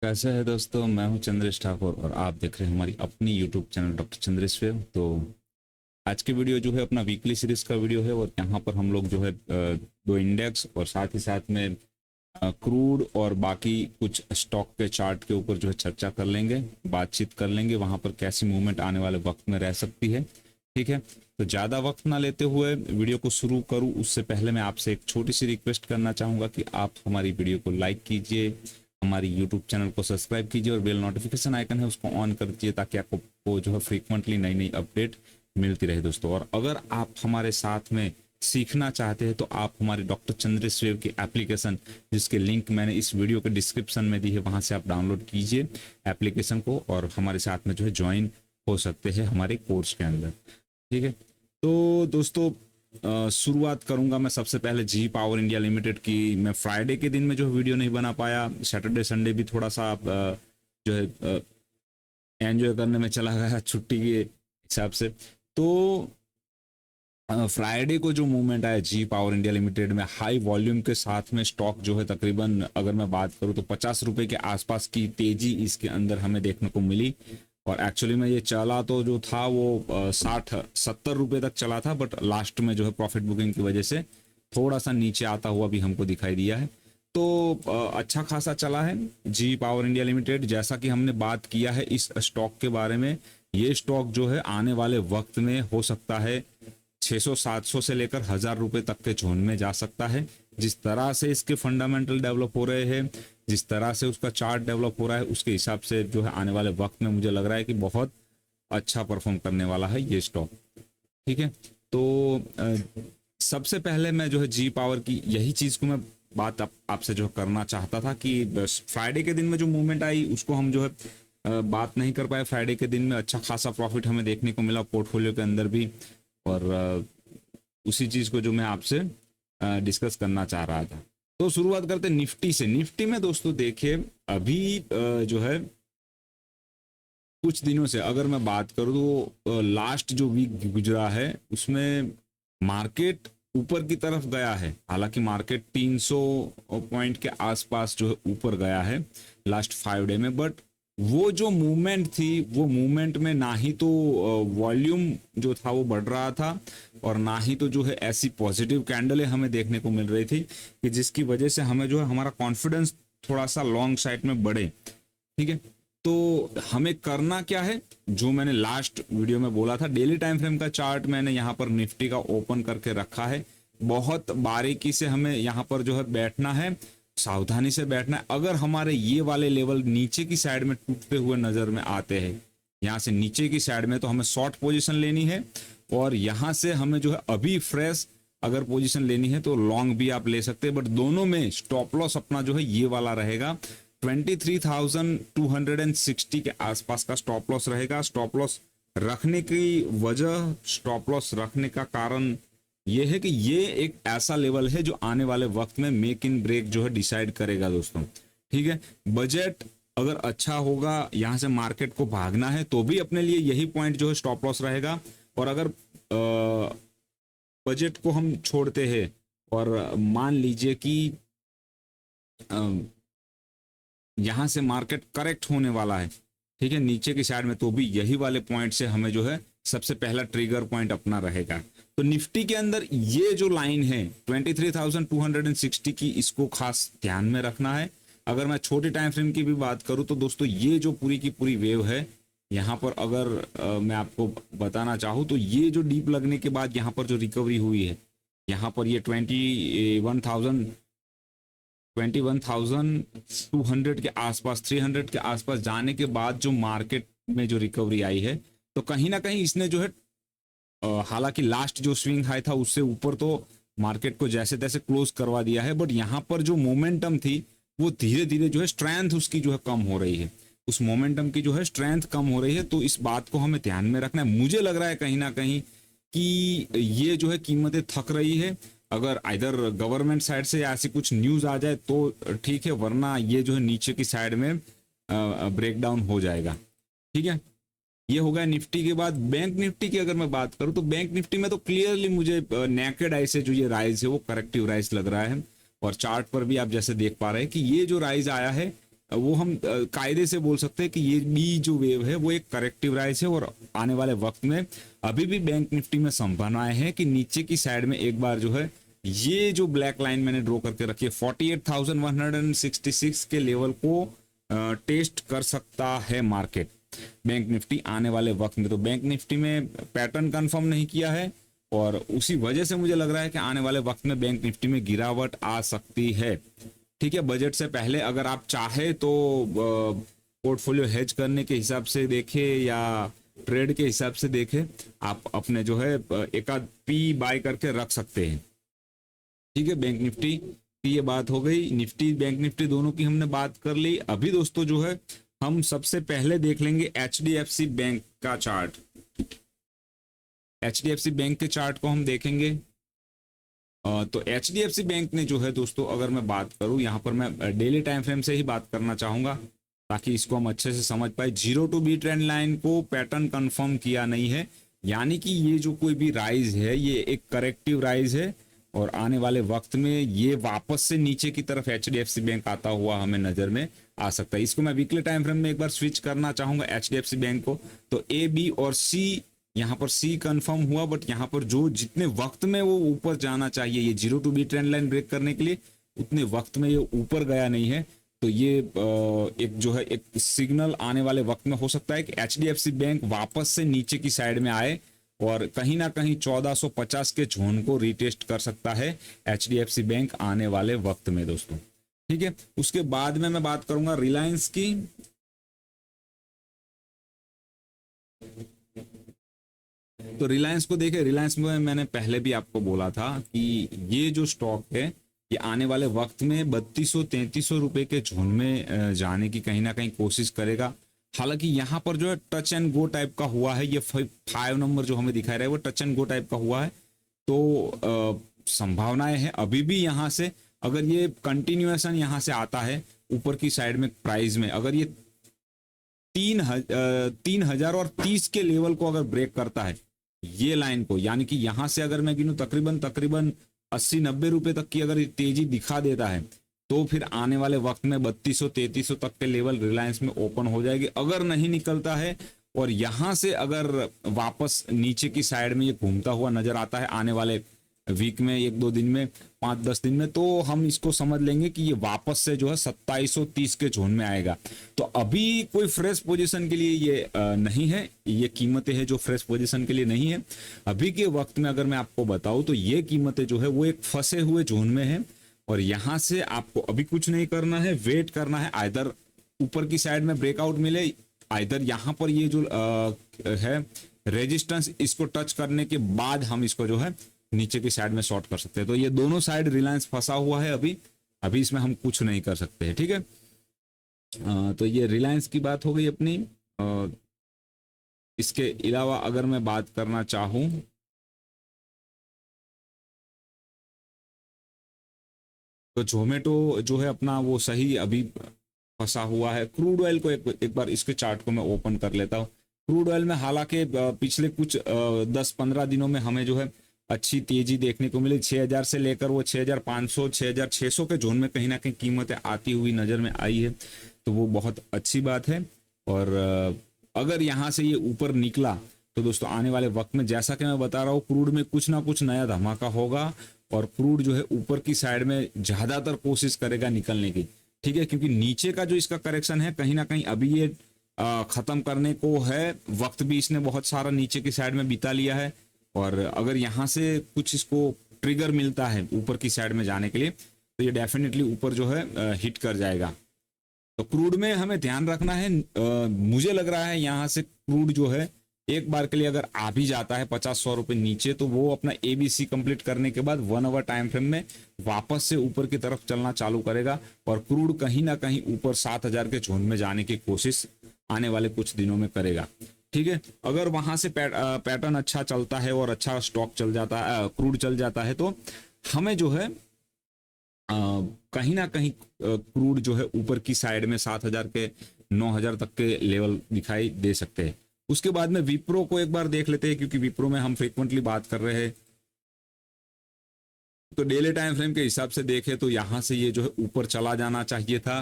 कैसे है दोस्तों। मैं हूं चंद्रेश ठाकुर और आप देख रहे हैं हमारी अपनी YouTube channel doctor Chandresh wave. तो आज के वीडियो जो है अपना वीकली सीरीज का वीडियो है और यहाँ पर हम लोग जो है दो इंडेक्स और साथ ही साथ में क्रूड और बाकी कुछ स्टॉक के चार्ट के ऊपर जो है चर्चा कर लेंगे, बातचीत कर लेंगे वहाँ पर कैसी मूवमेंट आने वाले वक्त में रह सकती है। ठीक है, तो ज़्यादा वक्त ना लेते हुए वीडियो को शुरू करूँ उससे पहले मैं आपसे एक छोटी सी रिक्वेस्ट करना चाहूँगा कि आप हमारी वीडियो को लाइक कीजिए, हमारी यूट्यूब चैनल को सब्सक्राइब कीजिए और बेल नोटिफिकेशन आइकन है उसको ऑन कर दीजिए ताकि आपको जो है फ्रीक्वेंटली नई नई अपडेट मिलती रहे दोस्तों। और अगर आप हमारे साथ में सीखना चाहते हैं तो आप हमारे डॉक्टर चंद्रेश वेव की एप्लीकेशन, जिसके लिंक मैंने इस वीडियो के डिस्क्रिप्शन में दी है, वहां से आप डाउनलोड कीजिए एप्लीकेशन को और हमारे साथ में जो है ज्वाइन हो सकते हैं हमारे कोर्स के अंदर। ठीक है, तो दोस्तों शुरुआत करूंगा मैं सबसे पहले जी पावर इंडिया लिमिटेड की। मैं फ्राइडे के दिन में जो वीडियो नहीं बना पाया, सैटरडे संडे भी थोड़ा सा जो है एंजॉय करने में चला गया छुट्टी के हिसाब से। तो फ्राइडे को जो मूवमेंट आया जी पावर इंडिया लिमिटेड में हाई वॉल्यूम के साथ में स्टॉक जो है तकरीबन अगर मैं बात करूं तो 50 रुपए के आसपास की तेजी इसके अंदर हमें देखने को मिली। और एक्चुअली में ये चला तो जो था वो 60-70 रुपए तक चला था, बट लास्ट में जो है प्रॉफिट बुकिंग की वजह से थोड़ा सा नीचे आता हुआ भी हमको दिखाई दिया है। तो अच्छा खासा चला है जी पावर इंडिया लिमिटेड। जैसा कि हमने बात किया है इस स्टॉक के बारे में, ये स्टॉक जो है आने वाले वक्त में हो सकता है 600-700 से लेकर 1000 रुपए तक के जोन में जा सकता है। जिस तरह से इसके फंडामेंटल डेवलप हो रहे हैं, जिस तरह से उसका चार्ट डेवलप हो रहा है, उसके हिसाब से जो है आने वाले वक्त में मुझे लग रहा है कि बहुत अच्छा परफॉर्म करने वाला है ये स्टॉक। ठीक है, तो सबसे पहले मैं जो है जी पावर की यही चीज को मैं बात आपसे जो करना चाहता था कि फ्राइडे के दिन में जो मूवमेंट आई उसको हम जो है बात नहीं कर पाए। फ्राइडे के दिन में अच्छा खासा प्रॉफिट हमें देखने को मिला पोर्टफोलियो के अंदर भी, और उसी चीज को जो मैं आपसे डिस्कस करना चाह रहा था। तो शुरुआत करते निफ्टी से। निफ्टी में दोस्तों देखिए अभी जो है कुछ दिनों से अगर मैं बात करूं तो लास्ट जो वीक गुजरा है उसमें मार्केट ऊपर की तरफ गया है। हालांकि मार्केट 300 पॉइंट के आसपास जो है ऊपर गया है लास्ट 5 डे में, बट वो जो मूवमेंट थी वो मूवमेंट में ना ही तो वॉल्यूम जो था वो बढ़ रहा था और ना ही तो जो है ऐसी पॉजिटिव कैंडलें हमें देखने को मिल रही थी कि जिसकी वजह से हमें जो है हमारा कॉन्फिडेंस थोड़ा सा लॉन्ग साइड में बढ़े। ठीक है, तो हमें करना क्या है, जो मैंने लास्ट वीडियो में बोला था, डेली टाइम फ्रेम का चार्ट मैंने यहाँ पर निफ्टी का ओपन करके रखा है। बहुत बारीकी से हमें यहाँ पर जो है बैठना है, सावधानी से बैठना है। अगर हमारे ये वाले लेवल नीचे की साइड में टूटते हुए नजर में आते हैं, यहाँ से नीचे की साइड में, तो हमें शॉर्ट पोजीशन लेनी है। और यहाँ से हमें जो है अभी फ्रेश अगर पोजीशन लेनी है तो लॉन्ग भी आप ले सकते हैं, बट दोनों में स्टॉप लॉस अपना जो है ये वाला रहेगा। 23,260 के आसपास का स्टॉप लॉस रहेगा। स्टॉप लॉस रखने की वजह, स्टॉप लॉस रखने का कारण ये है कि ये एक ऐसा लेवल है जो आने वाले वक्त में मेक इन ब्रेक जो है डिसाइड करेगा दोस्तों। ठीक है, बजट अगर अच्छा होगा, यहां से मार्केट को भागना है तो भी अपने लिए यही पॉइंट जो है स्टॉप लॉस रहेगा। और अगर बजट को हम छोड़ते हैं और मान लीजिए कि यहां से मार्केट करेक्ट होने वाला है, ठीक है, नीचे की साइड में, तो भी यही वाले पॉइंट से हमें जो है सबसे पहला ट्रिगर पॉइंट अपना रहेगा। तो निफ्टी के अंदर ये जो लाइन है 23,260 की, इसको खास ध्यान में रखना है। अगर मैं छोटे टाइम फ्रेम की भी बात करूं तो दोस्तों ये जो पूरी की पूरी वेव है, यहाँ पर अगर मैं आपको बताना चाहूँ तो ये जो डीप लगने के बाद यहाँ पर जो रिकवरी हुई है, यहाँ पर ये 21,200 के आसपास, 300 के आसपास जाने के बाद जो मार्केट में जो रिकवरी आई है, तो कहीं ना कहीं इसने जो है हालांकि लास्ट जो स्विंग हाई था उससे ऊपर तो मार्केट को जैसे तैसे क्लोज करवा दिया है, बट यहाँ पर जो मोमेंटम थी वो धीरे धीरे जो है स्ट्रेंथ उसकी जो है कम हो रही है, उस मोमेंटम की जो है स्ट्रेंथ कम हो रही है। तो इस बात को हमें ध्यान में रखना है। मुझे लग रहा है कहीं ना कहीं कि ये जो है कीमतें थक रही है। अगर इधर गवर्नमेंट साइड से ऐसी कुछ न्यूज आ जाए तो ठीक है, वरना ये जो है नीचे की साइड में ब्रेकडाउन हो जाएगा। ठीक है, ये हो गया निफ्टी के बाद बैंक निफ्टी की अगर मैं बात करूं तो बैंक निफ्टी में तो क्लियरली मुझे नेकेड आई से जो ये राइज है वो करेक्टिव राइज लग रहा है। और चार्ट पर भी आप जैसे देख पा रहे हैं कि ये जो राइज आया है वो हम कायदे से बोल सकते हैं कि ये बी जो वेव है वो एक करेक्टिव राइज है, और आने वाले वक्त में अभी भी बैंक निफ्टी में संभावनाएं हैं कि नीचे की साइड में एक बार जो है ये जो ब्लैक लाइन मैंने ड्रॉ करके रखी है 48,166 के लेवल को टेस्ट कर सकता है मार्केट, बैंक निफ्टी आने वाले वक्त में। तो बैंक निफ्टी में पैटर्न कंफर्म नहीं किया है, और उसी वजह से मुझे लग रहा है कि आने वाले वक्त में बैंक निफ्टी में गिरावट आ सकती है। ठीक है, बजट से पहले अगर आप चाहे तो पोर्टफोलियो हेज करने के हिसाब से देखें या ट्रेड के हिसाब से देखें, आप अपने जो है एक आध पी बाय करके रख सकते हैं। ठीक है, बैंक निफ्टी की ये बात हो गई, निफ्टी बैंक निफ्टी दोनों की हमने बात कर ली। अभी दोस्तों जो है हम सबसे पहले देख लेंगे HDFC बैंक का चार्ट। HDFC बैंक के चार्ट को हम देखेंगे। तो HDFC बैंक ने जो है दोस्तों, अगर मैं बात करूं, यहाँ पर मैं डेली टाइम फ्रेम से ही बात करना चाहूंगा ताकि इसको हम अच्छे से समझ पाए। 0 to B ट्रेंड लाइन को पैटर्न कंफर्म किया नहीं है, यानी कि ये जो कोई भी राइज है ये एक करेक्टिव राइज है, और आने वाले वक्त में ये वापस से नीचे की तरफ HDFC बैंक आता हुआ हमें नजर में आ सकता है। इसको मैं वीकली टाइम फ्रेम में एक बार स्विच करना चाहूंगा HDFC बैंक को। तो A, B और C, यहाँ पर C कंफर्म हुआ, बट यहाँ पर जो जितने वक्त में वो ऊपर जाना चाहिए ये 0 to B trend line break करने के लिए, उतने वक्त में ये ऊपर गया नहीं है। तो ये एक जो है एक सिग्नल आने वाले वक्त में हो सकता है कि HDFC बैंक वापस से नीचे की साइड में आए और कहीं ना कहीं 1450 के जोन को रिटेस्ट कर सकता है HDFC बैंक आने वाले वक्त में दोस्तों। ठीक है, उसके बाद में मैं बात करूंगा रिलायंस की। तो रिलायंस को देखे, रिलायंस में मैंने पहले भी आपको बोला था कि ये जो स्टॉक है ये आने वाले वक्त में 3200-3300 रुपए के जोन में जाने की कहीं ना कहीं कोशिश करेगा। हालांकि यहाँ पर जो है टच एंड गो टाइप का हुआ है, ये 5 नंबर जो हमें दिखाई रहा है वो टच एंड गो टाइप का हुआ है। तो संभावनाएं हैं अभी भी यहाँ से, अगर ये कंटिन्यूएशन यहाँ से आता है ऊपर की साइड में प्राइस में, अगर ये 3030 के लेवल को अगर ब्रेक करता है ये लाइन को, यानी कि यहां से अगर मैं गिनूं तकरीबन 80-90 रुपए तक की अगर तेजी दिखा देता है, तो फिर आने वाले वक्त में 3200-3300 तक के लेवल रिलायंस में ओपन हो जाएगी। अगर नहीं निकलता है और यहां से अगर वापस नीचे की साइड में ये घूमता हुआ नजर आता है आने वाले वीक में, 1-2 दिन में, 5-10 दिन में, तो हम इसको समझ लेंगे कि ये वापस से जो है 2730 के जोन में आएगा। तो अभी कोई फ्रेश पोजीशन के लिए ये नहीं है, ये कीमतें हैं जो फ्रेश पोजीशन के लिए नहीं है। अभी के वक्त में अगर मैं आपको बताऊं तो ये कीमतें जो है वो एक फंसे हुए जोन में है, और यहां से आपको अभी कुछ नहीं करना है, वेट करना है। आइदर ऊपर की साइड में ब्रेकआउट मिले, आइदर यहां पर ये जो है रेजिस्टेंस, इसको टच करने के बाद हम इसको जो है नीचे की साइड में शॉर्ट कर सकते हैं। तो ये दोनों साइड रिलायंस फंसा हुआ है अभी इसमें हम कुछ नहीं कर सकते हैं। ठीक है, तो ये रिलायंस की बात हो गई अपनी। इसके अलावा अगर मैं बात करना चाहूं तो जोमेटो जो है अपना वो सही अभी फंसा हुआ है। क्रूड ऑयल को एक बार इसके चार्ट को मैं ओपन कर लेता हूं। क्रूड ऑयल में हालांकि पिछले कुछ 10-15 दिनों में हमें जो है अच्छी तेजी देखने को मिली। 6000 से लेकर वो 6500 6600 के जोन में कहीं ना कहीं कीमतें आती हुई नजर में आई है, तो वो बहुत अच्छी बात है। और अगर यहाँ से ये ऊपर निकला तो दोस्तों आने वाले वक्त में, जैसा कि मैं बता रहा हूँ, क्रूड में कुछ ना कुछ नया धमाका होगा और क्रूड जो है ऊपर की साइड में ज्यादातर कोशिश करेगा निकलने की। ठीक है, क्योंकि नीचे का जो इसका करेक्शन है कहीं ना कहीं अभी ये खत्म करने को है। वक्त भी इसने बहुत सारा नीचे की साइड में बिता लिया है, और अगर यहाँ से कुछ इसको ट्रिगर मिलता है ऊपर की साइड में जाने के लिए तो ये डेफिनेटली ऊपर जो है हिट कर जाएगा। तो क्रूड में हमें ध्यान रखना है। मुझे लग रहा है यहाँ से क्रूड जो है एक बार के लिए अगर आ भी जाता है 50-100 रुपए नीचे, तो वो अपना ABC कंप्लीट करने के बाद 1 आवर टाइम फ्रेम में वापस से ऊपर की तरफ चलना चालू करेगा, और क्रूड कहीं ना कहीं ऊपर 7000 के जोन में जाने की कोशिश आने वाले कुछ दिनों में करेगा। ठीक है, अगर वहां से पैटर्न अच्छा चलता है और अच्छा स्टॉक चल जाता है, क्रूड चल जाता है, तो हमें जो है कहीं ना कहीं क्रूड जो है ऊपर की साइड में 7000 के 9000 तक के लेवल दिखाई दे सकते हैं। उसके बाद में विप्रो को एक बार देख लेते हैं, क्योंकि विप्रो में हम फ्रीक्वेंटली बात कर रहे हैं। तो डेली टाइम फ्रेम के हिसाब से देखें तो यहां से ये जो है ऊपर चला जाना चाहिए था,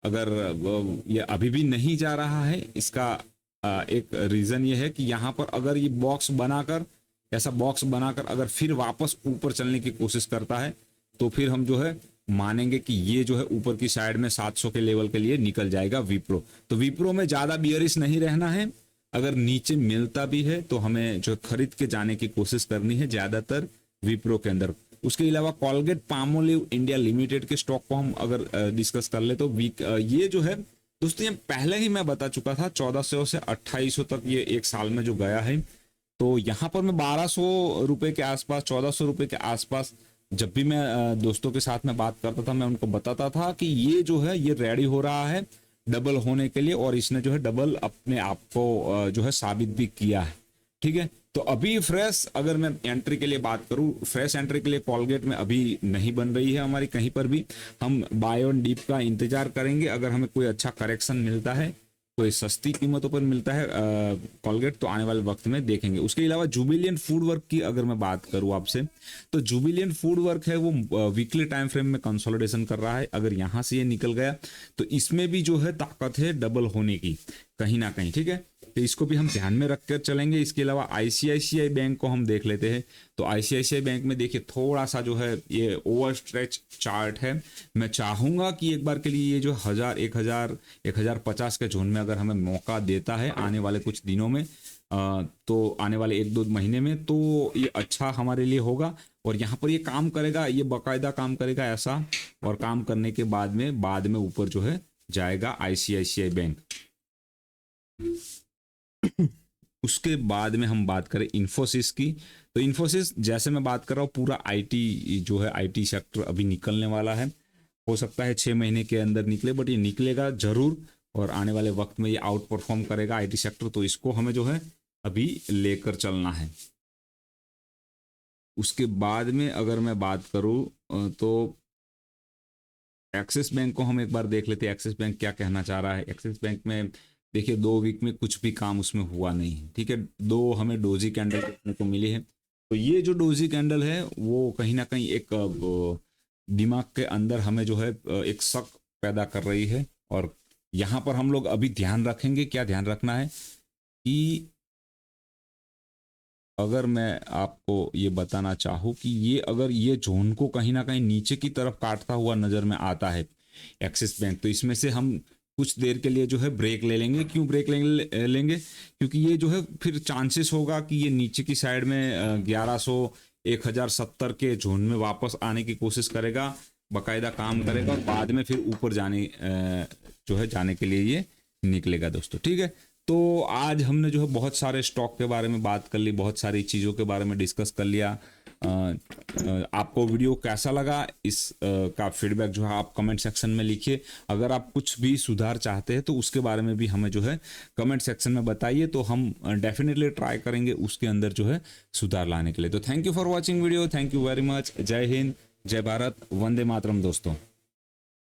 अगर ये अभी भी नहीं जा रहा है, इसका एक रीजन ये है कि यहाँ पर अगर ये बॉक्स बनाकर, ऐसा बॉक्स बनाकर अगर फिर वापस ऊपर चलने की कोशिश करता है तो फिर हम जो है मानेंगे कि ये जो है ऊपर की साइड में 700 के लेवल के लिए निकल जाएगा विप्रो। तो विप्रो में ज्यादा बियरिश नहीं रहना है, अगर नीचे मिलता भी है तो हमें जो खरीद के जाने की कोशिश करनी है ज्यादातर विप्रो के अंदर। उसके अलावा कोलगेट पामोलिव इंडिया लिमिटेड के स्टॉक को हम अगर डिस्कस कर ले तो ये जो है दोस्तों, ये पहले ही मैं बता चुका था 1400 से 2800 तक ये एक साल में जो गया है। तो यहाँ पर मैं 1200 रुपए के आसपास, 1400 रुपए के आसपास, जब भी मैं दोस्तों के साथ में बात करता था मैं उनको बताता था कि ये जो है ये रेडी हो रहा है डबल होने के लिए, और इसने जो है डबल अपने आप को जो है साबित भी किया है। ठीक है, तो अभी फ्रेश अगर मैं एंट्री के लिए बात करूं, फ्रेश एंट्री के लिए कोलगेट में अभी नहीं बन रही है हमारी कहीं पर भी। हम बाय ऑन डीप का इंतजार करेंगे, अगर हमें कोई अच्छा करेक्शन मिलता है, कोई सस्ती कीमतों पर मिलता है कोलगेट, तो आने वाले वक्त में देखेंगे। उसके अलावा जुबिलियंट फूड वर्क की अगर मैं बात करूं आपसे, तो जुबिलियंट फूड वर्क है वो वीकली टाइम फ्रेम में कंसोलिडेशन कर रहा है। अगर यहां से ये निकल गया तो इसमें भी जो है ताकत है डबल होने की कहीं ना कहीं। ठीक है, तो इसको भी हम ध्यान में रखकर चलेंगे। इसके अलावा आईसीआईसीआई बैंक को हम देख लेते हैं। तो आईसीआईसीआई बैंक में देखिए थोड़ा सा जो है ये ओवर स्ट्रेच चार्ट है। मैं चाहूंगा कि एक बार के लिए ये जो 1050 के जोन में अगर हमें मौका देता है आने वाले कुछ दिनों में, तो आने वाले 1-2 महीने में, तो ये अच्छा हमारे लिए होगा। और यहाँ पर ये काम करेगा, ये बाकायदा काम करेगा ऐसा, और काम करने के बाद में ऊपर जो है जाएगा आईसीआईसीआई बैंक। उसके बाद में हम बात करें इन्फोसिस की, तो इन्फोसिस जैसे मैं बात कर रहा हूँ पूरा आईटी जो है, आईटी सेक्टर अभी निकलने वाला है। हो सकता है 6 महीने के अंदर निकले, बट ये निकलेगा जरूर, और आने वाले वक्त में ये आउट परफॉर्म करेगा आईटी सेक्टर। तो इसको हमें जो है अभी लेकर चलना है। उसके बाद में अगर मैं बात करूँ तो एक्सिस बैंक को हम एक बार देख लेते हैं, एक्सिस बैंक क्या कहना चाह रहा है। एक्सिस बैंक में देखिए 2 वीक में कुछ भी काम उसमें हुआ नहीं है। ठीक है, 2 हमें डोजी कैंडल देखने को मिली है। तो ये जो डोजी कैंडल है वो कहीं ना कहीं एक दिमाग के अंदर हमें जो है एक शक पैदा कर रही है। और यहाँ पर हम लोग अभी ध्यान रखेंगे, क्या ध्यान रखना है कि अगर मैं आपको ये बताना चाहूँ कि ये अगर ये जोन को कहीं ना कहीं नीचे की तरफ काटता हुआ नजर में आता है एक्सिस बैंक, तो इसमें से हम कुछ देर के लिए जो है ब्रेक ले लेंगे। क्यों ब्रेक लेंगे? क्योंकि ये जो है फिर चांसेस होगा कि ये नीचे की साइड में 1100 1070 के जोन में वापस आने की कोशिश करेगा, बाकायदा काम करेगा, और बाद में फिर ऊपर जाने के लिए ये निकलेगा दोस्तों। ठीक है, तो आज हमने जो है बहुत सारे स्टॉक के बारे में बात कर ली, बहुत सारी चीज़ों के बारे में डिस्कस कर लिया। आपको वीडियो कैसा लगा इस का फीडबैक जो है आप कमेंट सेक्शन में लिखिए। अगर आप कुछ भी सुधार चाहते हैं तो उसके बारे में भी हमें जो है कमेंट सेक्शन में बताइए, तो हम डेफिनेटली ट्राई करेंगे उसके अंदर जो है सुधार लाने के लिए। तो thank you for watching video, thank you very much. जय हिंद, जय भारत, वंदे मातरम दोस्तों।